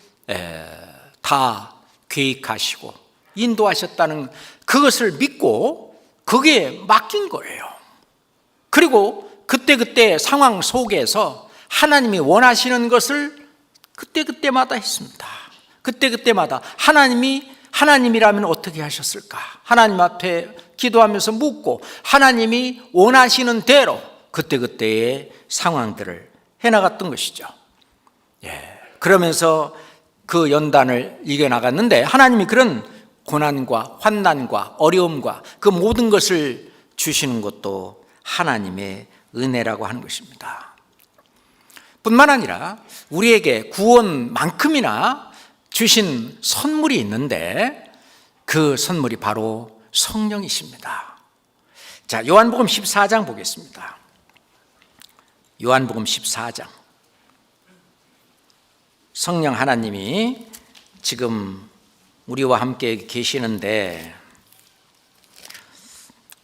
다 계획하시고 인도하셨다는 그것을 믿고 그게 맡긴 거예요. 그리고 그때그때 상황 속에서 하나님이 원하시는 것을 그때그때마다 했습니다. 그때그때마다 하나님이라면 어떻게 하셨을까? 하나님 앞에 기도하면서 묻고 하나님이 원하시는 대로 그때그때의 상황들을 해나갔던 것이죠. 그러면서 그 연단을 이겨나갔는데 하나님이 그런 고난과 환난과 어려움과 그 모든 것을 주시는 것도 하나님의 은혜라고 하는 것입니다. 뿐만 아니라 우리에게 구원만큼이나 주신 선물이 있는데 그 선물이 바로 성령이십니다. 자, 요한복음 14장 보겠습니다. 요한복음 14장. 성령 하나님이 지금 우리와 함께 계시는데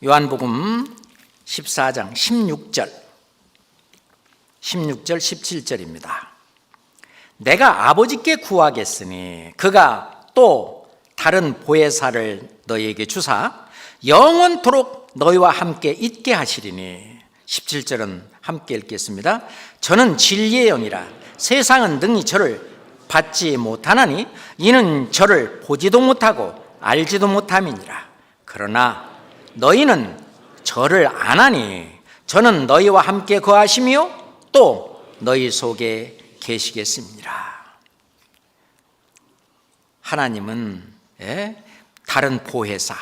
요한복음 14장 16절 17절입니다. 내가 아버지께 구하겠으니 그가 또 다른 보혜사를 너희에게 주사 영원토록 너희와 함께 있게 하시리니 17절은 함께 읽겠습니다. 저는 진리의 영이라 세상은 능히 저를 받지 못하나니 이는 저를 보지도 못하고 알지도 못함이니라. 그러나 너희는 저를 아나니 저는 너희와 함께 거하시며 또 너희 속에 계시겠습니다. 하나님은 다른 보혜사,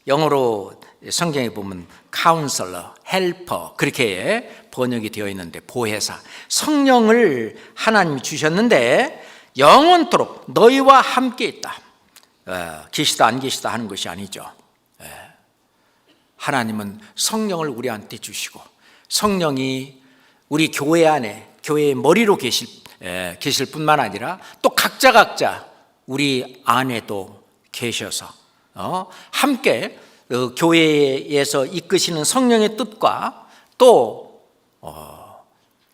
영어로 성경에 보면 카운슬러, 헬퍼 그렇게 번역이 되어 있는데 보혜사, 성령을 하나님이 주셨는데 영원토록 너희와 함께 있다. 계시다 안 계시다 하는 것이 아니죠. 하나님은 성령을 우리한테 주시고 성령이 우리 교회 안에 교회의 머리로 계실 뿐만 아니라 또 각자 우리 안에도 계셔서 함께 교회에서 이끄시는 성령의 뜻과 또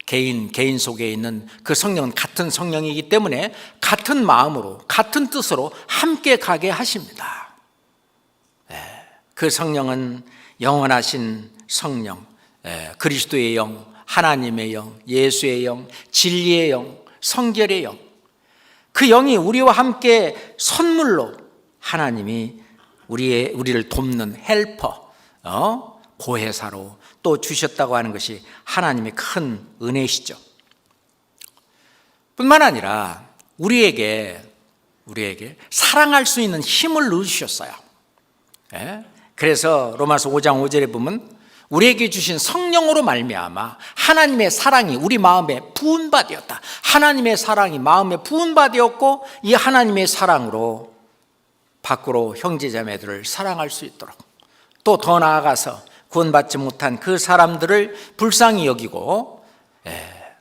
개인 속에 있는 그 성령은 같은 성령이기 때문에 같은 마음으로 같은 뜻으로 함께 가게 하십니다. 그 성령은 영원하신 성령, 그리스도의 영, 하나님의 영, 예수의 영, 진리의 영, 성결의 영, 그 영이 우리와 함께 선물로 하나님이 우리를 돕는 헬퍼, 보혜사로 또 주셨다고 하는 것이 하나님의 큰 은혜시죠. 뿐만 아니라 우리에게 사랑할 수 있는 힘을 넣으셨어요. 그래서 로마서 5장 5절에 보면 우리에게 주신 성령으로 말미암아 하나님의 사랑이 우리 마음에 부은 바 되었다. 하나님의 사랑이 마음에 부은 바 되었고 이 하나님의 사랑으로 밖으로 형제자매들을 사랑할 수 있도록 또 더 나아가서 구원받지 못한 그 사람들을 불쌍히 여기고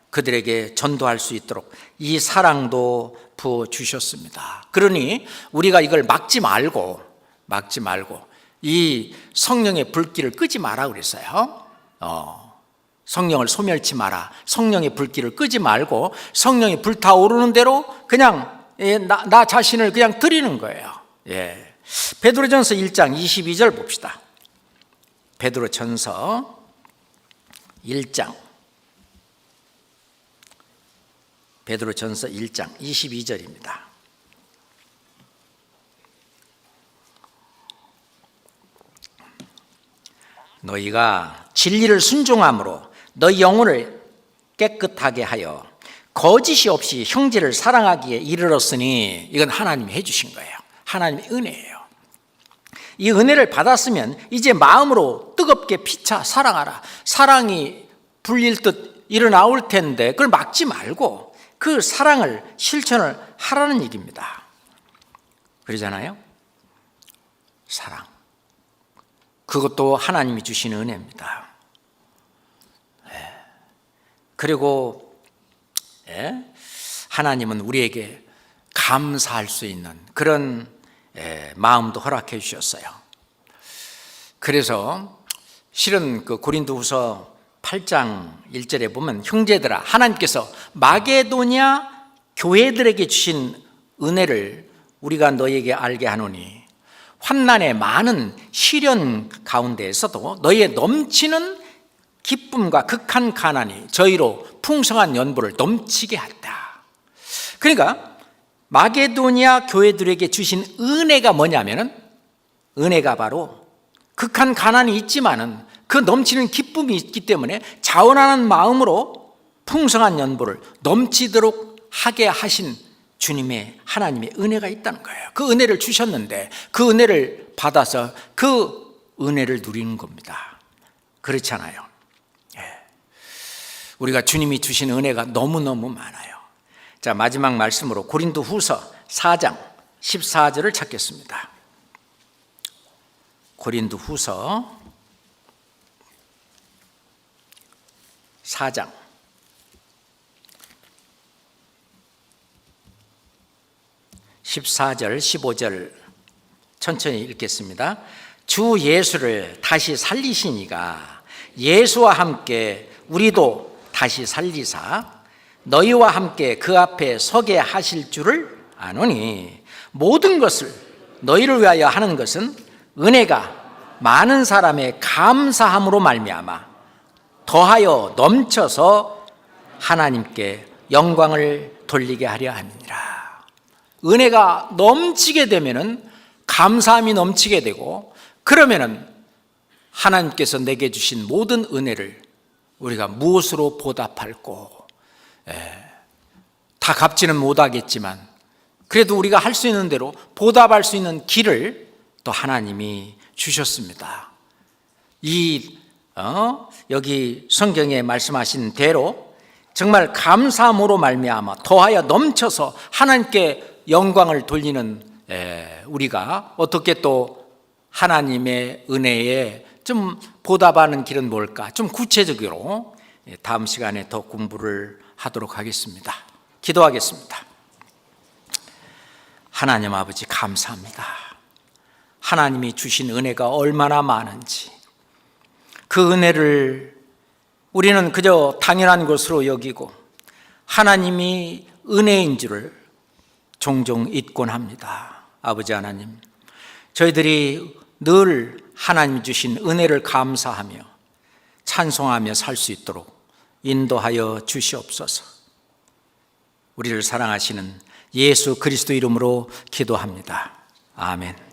그들에게 전도할 수 있도록 이 사랑도 부어주셨습니다. 그러니 우리가 이걸 막지 말고 이 성령의 불길을 끄지 마라 그랬어요. 성령을 소멸치 마라. 성령의 불길을 끄지 말고 성령이 불타오르는 대로 그냥 나 자신을 그냥 드리는 거예요. 베드로전서 1장 22절 봅시다. 베드로전서 1장, 베드로전서 1장 22절입니다. 너희가 진리를 순종함으로 너희 영혼을 깨끗하게 하여 거짓이 없이 형제를 사랑하기에 이르렀으니, 이건 하나님이 해주신 거예요. 하나님의 은혜예요. 이 은혜를 받았으면 이제 마음으로 뜨겁게 피차 사랑하라. 사랑이 불릴 듯 일어나올 텐데 그걸 막지 말고 그 사랑을 실천을 하라는 얘기입니다. 그러잖아요. 사랑, 그것도 하나님이 주신 은혜입니다. 그리고 하나님은 우리에게 감사할 수 있는 그런 마음도 허락해 주셨어요. 그래서 실은 그 고린도후서 8장 1절에 보면, 형제들아, 하나님께서 마게도냐 교회들에게 주신 은혜를 우리가 너희에게 알게 하노니, 환난의 많은 시련 가운데에서도 너희의 넘치는 기쁨과 극한 가난이 저희로 풍성한 연보를 넘치게 했다. 그러니까 마게도니아 교회들에게 주신 은혜가 뭐냐면은, 은혜가 바로 극한 가난이 있지만은 그 넘치는 기쁨이 있기 때문에 자원하는 마음으로 풍성한 연보를 넘치도록 하게 하신 주님의, 하나님의 은혜가 있다는 거예요. 그 은혜를 주셨는데 그 은혜를 받아서 그 은혜를 누리는 겁니다. 그렇잖아요. 우리가 주님이 주신 은혜가 너무너무 많아요. 자, 마지막 말씀으로 고린도후서 4장 14절을 찾겠습니다. 고린도후서 4장 14절 15절 천천히 읽겠습니다. 주 예수를 다시 살리신 이가 예수와 함께 우리도 다시 살리사 너희와 함께 그 앞에 서게 하실 줄을 아노니, 모든 것을 너희를 위하여 하는 것은 은혜가 많은 사람의 감사함으로 말미암아 더하여 넘쳐서 하나님께 영광을 돌리게 하려 함이니라. 은혜가 넘치게 되면은 감사함이 넘치게 되고, 그러면은 하나님께서 내게 주신 모든 은혜를 우리가 무엇으로 보답할꼬? 다 갚지는 못하겠지만 그래도 우리가 할 수 있는 대로 보답할 수 있는 길을 또 하나님이 주셨습니다. 여기 성경에 말씀하신 대로 정말 감사함으로 말미암아 더하여 넘쳐서 하나님께 영광을 돌리는 우리가 어떻게 또 하나님의 은혜에 좀 보답하는 길은 뭘까? 좀 구체적으로 다음 시간에 더 공부를 하도록 하겠습니다. 기도하겠습니다. 하나님 아버지, 감사합니다. 하나님이 주신 은혜가 얼마나 많은지, 그 은혜를 우리는 그저 당연한 것으로 여기고 하나님이 은혜인 줄을 종종 잊곤 합니다. 아버지 하나님, 저희들이 늘 하나님 주신 은혜를 감사하며 찬송하며 살 수 있도록 인도하여 주시옵소서. 우리를 사랑하시는 예수 그리스도 이름으로 기도합니다. 아멘.